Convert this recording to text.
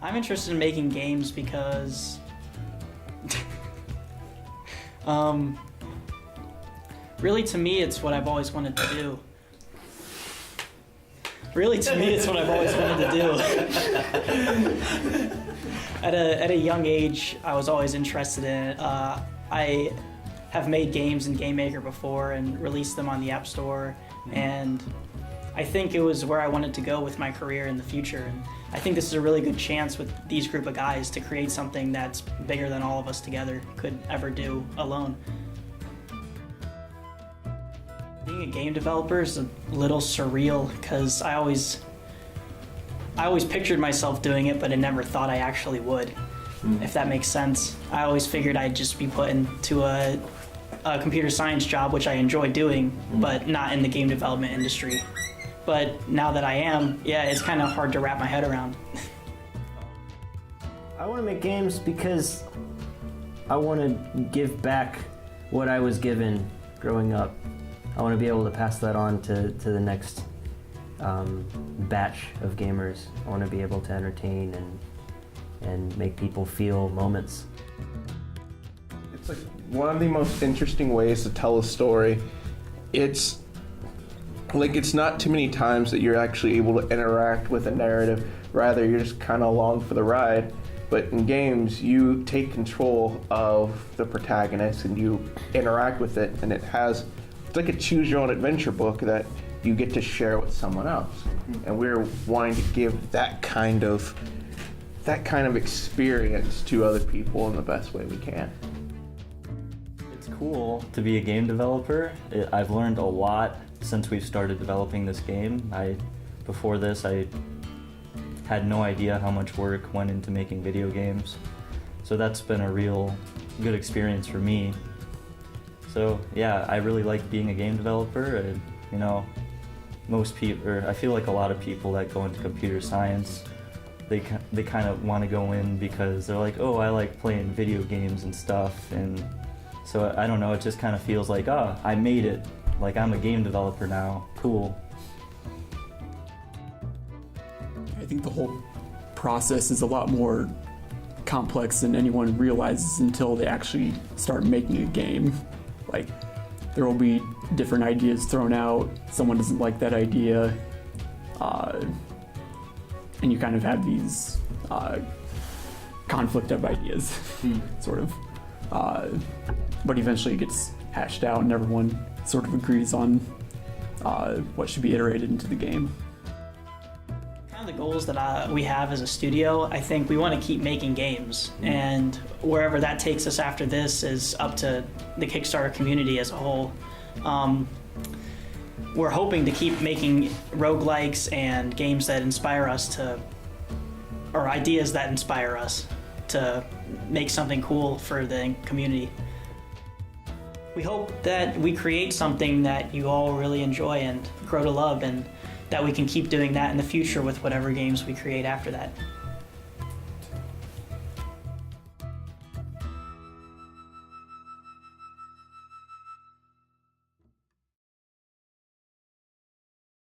I'm interested in making games because really to me it's what I've always wanted to do. Really to me it's what I've always wanted to do. At a young age I was always interested in it. I have made games in Game Maker before and released them on the App Store, and I think it was where I wanted to go with my career in the future. And I think this is a really good chance with these group of guys to create something that's bigger than all of us together could ever do alone. Being a game developer is a little surreal because I always pictured myself doing it, but I never thought I actually would, if that makes sense. I always figured I'd just be put into a computer science job, which I enjoy doing, but not in the game development industry. But now that I am, yeah, it's kind of hard to wrap my head around. I want to make games because I want to give back what I was given growing up. I want to be able to pass that on to the next batch of gamers. I want to be able to entertain and make people feel moments. It's like one of the most interesting ways to tell a story. It's not too many times that you're actually able to interact with a narrative. Rather, you're just kind of along for the ride. But in games, you take control of the protagonist and you interact with it, and it's like a choose your own adventure book that you get to share with someone else. And we're wanting to give that kind of experience to other people in the best way we can. It's cool to be a game developer. I've learned a lot since we've started developing this game. Before this, I had no idea how much work went into making video games. So that's been a real good experience for me. So yeah, I really like being a game developer. And, most people, or I feel like a lot of people that go into computer science, they kind of want to go in because they're like, oh, I like playing video games and stuff. And so I don't know, it just kind of feels like, oh, I made it. Like, I'm a game developer now. Cool. I think the whole process is a lot more complex than anyone realizes until they actually start making a game. Like, there will be different ideas thrown out, someone doesn't like that idea, and you kind of have these conflict of ideas, sort of. But eventually it gets hashed out and everyone sort of agrees on what should be iterated into the game. Kind of the goals that we have as a studio, I think we want to keep making games, and wherever that takes us after this is up to the Kickstarter community as a whole. We're hoping to keep making roguelikes and games that inspire us or ideas that inspire us to make something cool for the community. We hope that we create something that you all really enjoy and grow to love, and that we can keep doing that in the future with whatever games we create after that.